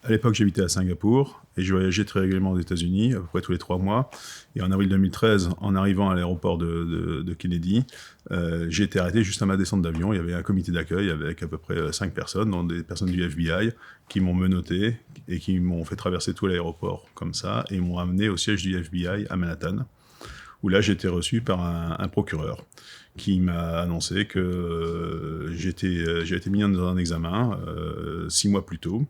À l'époque, j'habitais à Singapour et je voyageais très régulièrement aux États-Unis, à peu près tous les 3 mois. Et en avril 2013, en arrivant à l'aéroport de Kennedy, j'ai été arrêté juste à ma descente d'avion. Il y avait un comité d'accueil avec à peu près 5 personnes, dont des personnes du FBI, qui m'ont menotté et qui m'ont fait traverser tout l'aéroport comme ça et m'ont amené au siège du FBI à Manhattan, où là j'ai été reçu par un procureur qui m'a annoncé que j'ai été mis dans un examen 6 mois plus tôt,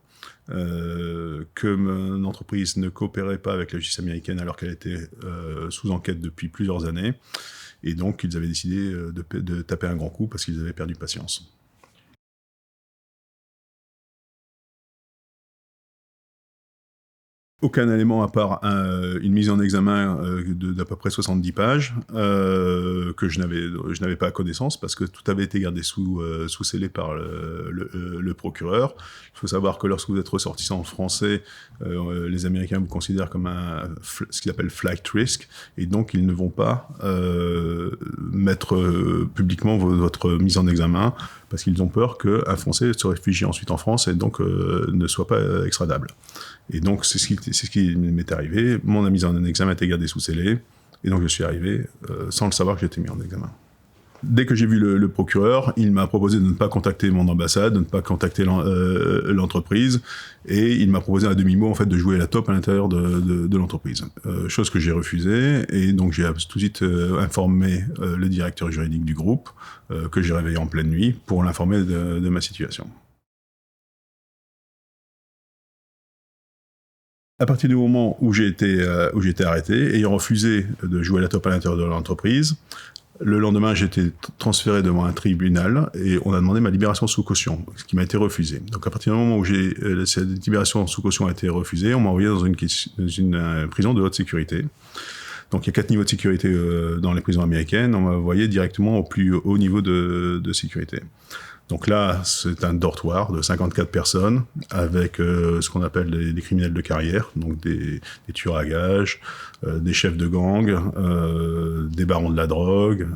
que mon entreprise ne coopérait pas avec la justice américaine alors qu'elle était sous enquête depuis plusieurs années, et donc ils avaient décidé de taper un grand coup parce qu'ils avaient perdu patience. Aucun élément à part une mise en examen d'à peu près 70 pages que je n'avais pas à connaissance parce que tout avait été gardé sous scellé par le procureur. Il faut savoir que lorsque vous êtes ressortissant français, les Américains vous considèrent comme ce qu'ils appellent flight risk, et donc ils ne vont pas mettre publiquement votre mise en examen parce qu'ils ont peur qu'un Français se réfugie ensuite en France et donc ne soit pas extradable. Et donc, c'est ce qui m'est arrivé. Mon mise en examen était gardée sous scellé, et donc je suis arrivé sans le savoir que j'étais mis en examen. Dès que j'ai vu le procureur, il m'a proposé de ne pas contacter mon ambassade, de ne pas contacter l'entreprise, et il m'a proposé à demi-mot en fait de jouer la top à l'intérieur de l'entreprise. Chose que j'ai refusée, et donc j'ai tout de suite informé le directeur juridique du groupe, que j'ai réveillé en pleine nuit, pour l'informer de ma situation. À partir du moment où j'ai été arrêté, ayant refusé de jouer la top à l'intérieur de l'entreprise, le lendemain, j'ai été transféré devant un tribunal et on a demandé ma libération sous caution, ce qui m'a été refusé. Donc à partir du moment où cette libération sous caution a été refusée, on m'a envoyé dans une prison de haute sécurité. Donc il y a 4 niveaux de sécurité dans les prisons américaines. On m'a envoyé directement au plus haut niveau de sécurité. Donc là, c'est un dortoir de 54 personnes avec ce qu'on appelle des criminels de carrière, donc des tueurs à gages, des chefs de gang, des barons de la drogue,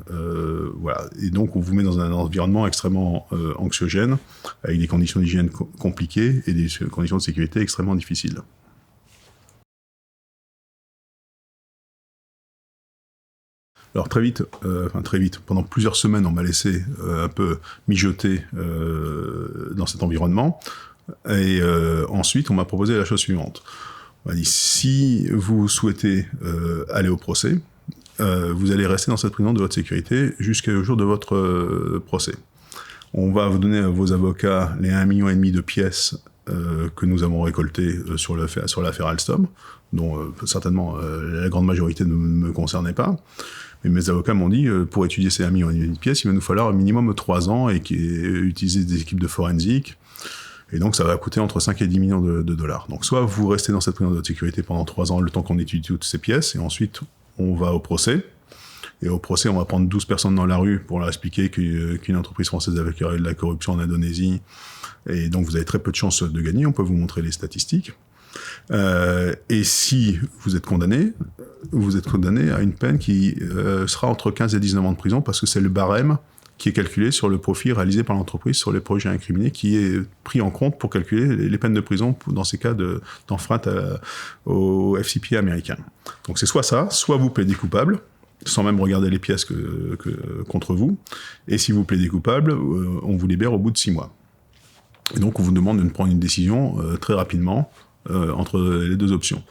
voilà. Et donc on vous met dans un environnement extrêmement anxiogène, avec des conditions d'hygiène compliquées et des conditions de sécurité extrêmement difficiles. Alors très vite, pendant plusieurs semaines, on m'a laissé un peu mijoter dans cet environnement. Et ensuite, on m'a proposé la chose suivante. On m'a dit, si vous souhaitez aller au procès, vous allez rester dans cette prison de haute sécurité jusqu'au jour de votre procès. On va vous donner à vos avocats les 1,5 million de pièces que nous avons récoltées sur l'affaire Alstom, dont certainement la grande majorité ne me concernait pas. Mais mes avocats m'ont dit, pour étudier ces 1,5 million de pièces, il va nous falloir un minimum 3 ans et utiliser des équipes de forensique. Et donc, ça va coûter entre 5 et 10 millions de dollars. Donc, soit vous restez dans cette prison de haute sécurité pendant 3 ans, le temps qu'on étudie toutes ces pièces, et ensuite, on va au procès. Et au procès, on va prendre 12 personnes dans la rue pour leur expliquer qu'une entreprise française avait de la corruption en Indonésie. Et donc, vous avez très peu de chances de gagner. On peut vous montrer les statistiques. Et si vous êtes condamné à une peine qui sera entre 15 et 19 ans de prison, parce que c'est le barème qui est calculé sur le profit réalisé par l'entreprise sur les projets incriminés, qui est pris en compte pour calculer les peines de prison dans ces cas d'enfreinte au FCPA américain. Donc c'est soit ça, soit vous plaidez coupable, sans même regarder les pièces contre vous, et si vous plaidez coupable, on vous libère au bout de 6 mois. Et donc on vous demande de prendre une décision très rapidement, entre les deux options.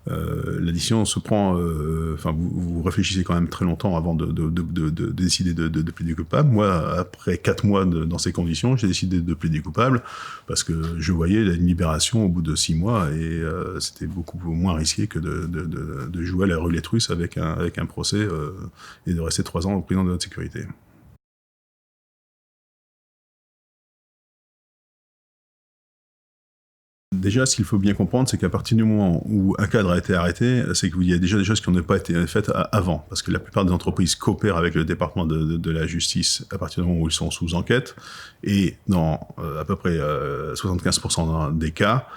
La décision se prend... vous réfléchissez quand même très longtemps avant de décider de plaider coupable. Moi, après 4 mois dans ces conditions, j'ai décidé de plaider coupable parce que je voyais une libération au bout de 6 mois et c'était beaucoup moins risqué que de jouer à la roulette russe avec un procès et de rester 3 ans en prison de haute sécurité. Déjà, ce qu'il faut bien comprendre, c'est qu'à partir du moment où un cadre a été arrêté, c'est qu'il y a déjà des choses qui n'ont pas été faites avant. Parce que la plupart des entreprises coopèrent avec le département de la justice à partir du moment où ils sont sous enquête. Et dans à peu près 75% des cas,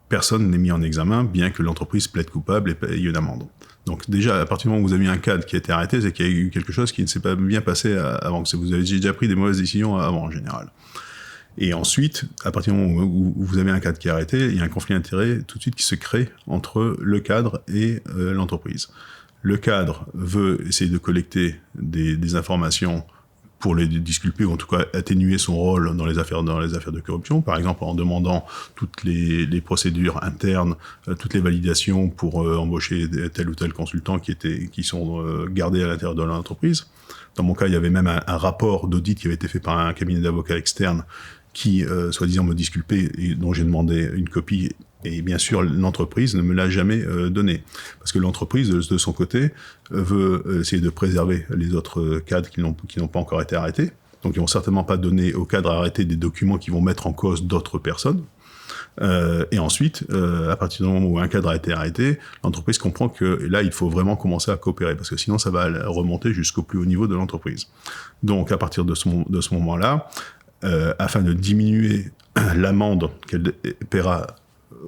personne n'est mis en examen, bien que l'entreprise plaide coupable et paye une amende. Donc déjà, à partir du moment où vous avez eu un cadre qui a été arrêté, c'est qu'il y a eu quelque chose qui ne s'est pas bien passé avant. Vous avez déjà pris des mauvaises décisions avant, en général. Et ensuite, à partir du moment où vous avez un cadre qui est arrêté, il y a un conflit d'intérêts tout de suite qui se crée entre le cadre et l'entreprise. Le cadre veut essayer de collecter des informations pour les disculper, ou en tout cas atténuer son rôle dans les affaires de corruption, par exemple en demandant toutes les procédures internes, toutes les validations pour embaucher tel ou tel consultant qui sont gardés à l'intérieur de l'entreprise. Dans mon cas, il y avait même un rapport d'audit qui avait été fait par un cabinet d'avocats externe qui, soi-disant, me disculpait et dont j'ai demandé une copie. Et bien sûr, l'entreprise ne me l'a jamais donné. Parce que l'entreprise, de son côté, veut essayer de préserver les autres cadres qui n'ont pas encore été arrêtés. Donc, ils vont certainement pas donner aux cadres arrêtés des documents qui vont mettre en cause d'autres personnes. Et ensuite, à partir du moment où un cadre a été arrêté, l'entreprise comprend que là, il faut vraiment commencer à coopérer, parce que sinon, ça va remonter jusqu'au plus haut niveau de l'entreprise. Donc, à partir de ce moment-là, afin de diminuer l'amende qu'elle paiera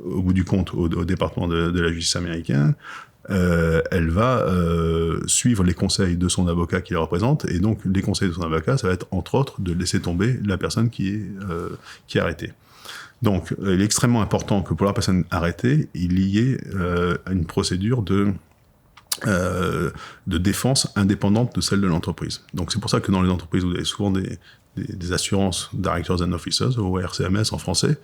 au bout du compte au département de la justice américaine, elle va suivre les conseils de son avocat qui la représente, et donc les conseils de son avocat, ça va être entre autres de laisser tomber la personne qui est arrêtée. Donc il est extrêmement important que pour la personne arrêtée, il y ait une procédure de défense indépendante de celle de l'entreprise. Donc c'est pour ça que dans les entreprises, vous avez souvent des assurances Directors and Officers, ou RCMS en français,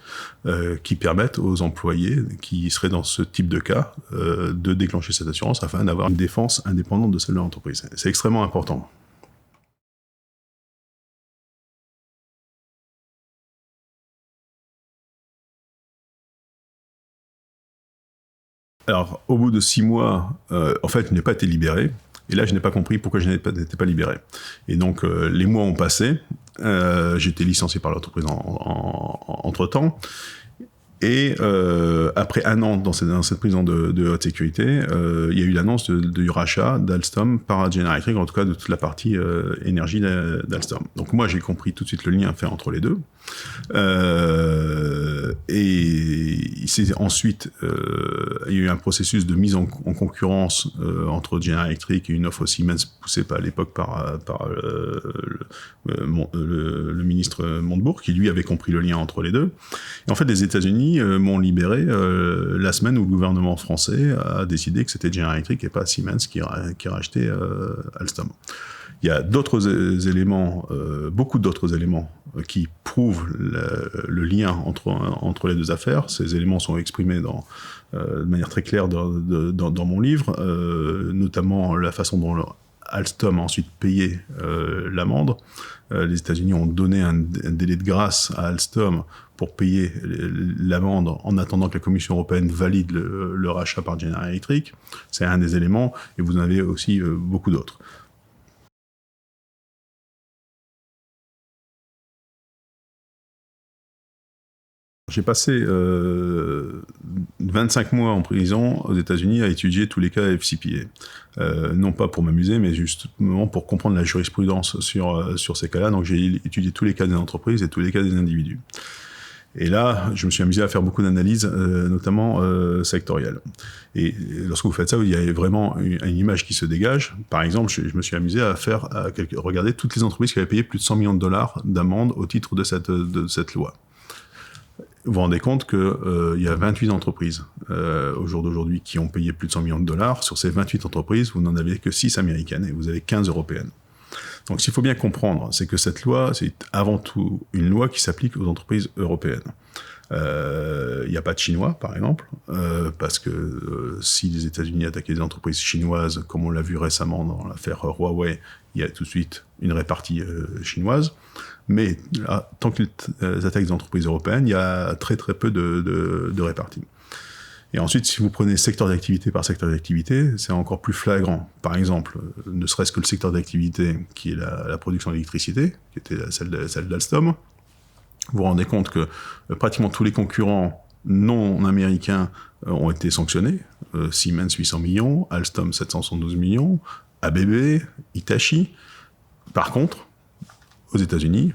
qui permettent aux employés qui seraient dans ce type de cas de déclencher cette assurance afin d'avoir une défense indépendante de celle de l'entreprise. C'est extrêmement important. Alors, au bout de 6 mois, en fait, je n'ai pas été libéré. Et là, je n'ai pas compris pourquoi je n'étais pas libéré. Et donc, les mois ont passé. J'ai été licencié par l'entreprise entre-temps. Et après un an dans cette prison de haute sécurité, il y a eu l'annonce du rachat d'Alstom par General Electric, en tout cas de toute la partie énergie d'Alstom. Donc moi, j'ai compris tout de suite le lien fait entre les deux. Et ensuite, il y a eu un processus de mise en concurrence entre General Electric et une offre Siemens poussée à l'époque par le ministre Montebourg, qui lui avait compris le lien entre les deux. Et en fait, les États-Unis m'ont libéré la semaine où le gouvernement français a décidé que c'était General Electric et pas Siemens qui rachetait Alstom. Il y a d'autres éléments, beaucoup d'autres éléments qui prouvent le lien entre les deux affaires. Ces éléments sont exprimés de manière très claire dans mon livre, notamment la façon dont Alstom a ensuite payé l'amende. Les États-Unis ont donné un délai de grâce à Alstom pour payer l'amende en attendant que la Commission européenne valide le rachat par General Electric. C'est un des éléments, et vous en avez aussi beaucoup d'autres. J'ai passé 25 mois en prison aux États-Unis à étudier tous les cas FCPA. Non pas pour m'amuser, mais justement pour comprendre la jurisprudence sur ces cas-là. Donc j'ai étudié tous les cas des entreprises et tous les cas des individus. Et là, je me suis amusé à faire beaucoup d'analyses, notamment sectorielles. Et lorsque vous faites ça, il y a vraiment une image qui se dégage. Par exemple, je me suis amusé à regarder toutes les entreprises qui avaient payé plus de 100 millions de dollars d'amende au titre de cette loi. Vous vous rendez compte qu'il y a 28 entreprises au jour d'aujourd'hui qui ont payé plus de 100 millions de dollars. Sur ces 28 entreprises, vous n'en avez que 6 américaines et vous avez 15 européennes. Donc, ce qu'il faut bien comprendre, c'est que cette loi, c'est avant tout une loi qui s'applique aux entreprises européennes. Il n'y a pas de Chinois, par exemple, parce que si les États-Unis attaquaient des entreprises chinoises, comme on l'a vu récemment dans l'affaire Huawei, il y a tout de suite une répartie chinoise. Mais là, tant qu'ils attaquent des entreprises européennes, il y a très très peu de répartie. Et ensuite, si vous prenez secteur d'activité par secteur d'activité, c'est encore plus flagrant. Par exemple, ne serait-ce que le secteur d'activité qui est la production d'électricité, qui était celle d'Alstom, vous vous rendez compte que pratiquement tous les concurrents non américains ont été sanctionnés. Siemens 800 millions, Alstom 772 millions, ABB, Hitachi. Par contre, aux États-Unis,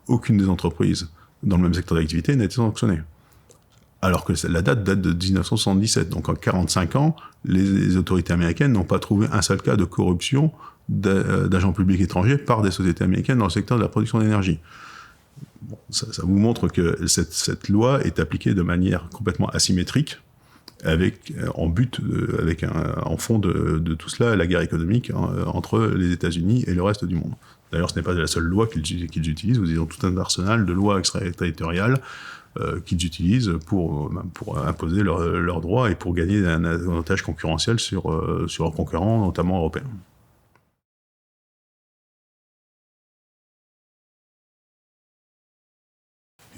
aucune des entreprises dans le même secteur d'activité n'a été sanctionnée. Alors que la date de 1977. Donc en 45 ans, les autorités américaines n'ont pas trouvé un seul cas de corruption d'agents publics étrangers par des sociétés américaines dans le secteur de la production d'énergie. bon, ça vous montre que cette loi est appliquée de manière complètement asymétrique, avec en fond de tout cela la guerre économique entre les États-Unis et le reste du monde. D'ailleurs, ce n'est pas la seule loi qu'ils utilisent. Ils ont tout un arsenal de lois extraterritoriales qu'ils utilisent pour imposer leurs droits et pour gagner un avantage concurrentiel sur leurs concurrents, notamment européens.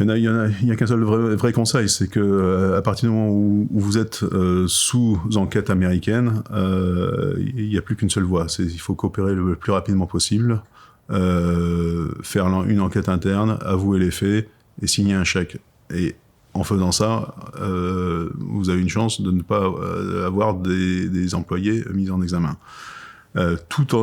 Il n'y a qu'un seul vrai conseil, c'est que à partir du moment où vous êtes sous enquête américaine, il n'y a plus qu'une seule voie. Il faut coopérer le plus rapidement possible, faire une enquête interne, avouer les faits et signer un chèque. Et en faisant ça, vous avez une chance de ne pas avoir des employés mis en examen. Toute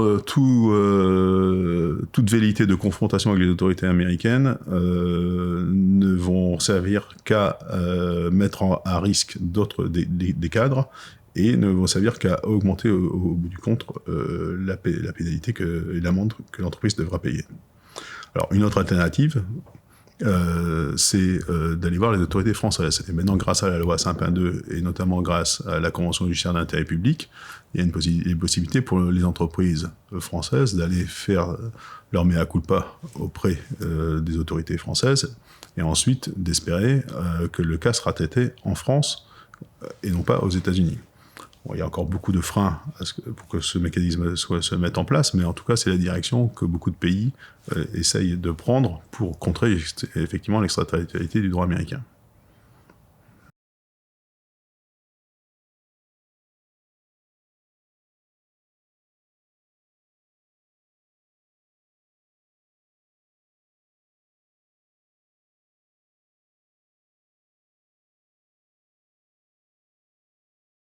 velléité de confrontation avec les autorités américaines ne vont servir qu'à mettre à risque des cadres et ne vont servir qu'à augmenter au bout du compte la pénalité et l'amende que l'entreprise devra payer. Alors, une autre alternative, c'est d'aller voir les autorités françaises. Et maintenant, grâce à la loi Sapin 2, et notamment grâce à la Convention judiciaire d'intérêt public, il y a une possibilité pour les entreprises françaises d'aller faire leur mea culpa auprès des autorités françaises, et ensuite d'espérer que le cas sera traité en France et non pas aux États-Unis. Bon, il y a encore beaucoup de freins pour que ce mécanisme se mette en place, mais en tout cas, c'est la direction que beaucoup de pays essayent de prendre pour contrer effectivement l'extraterritorialité du droit américain.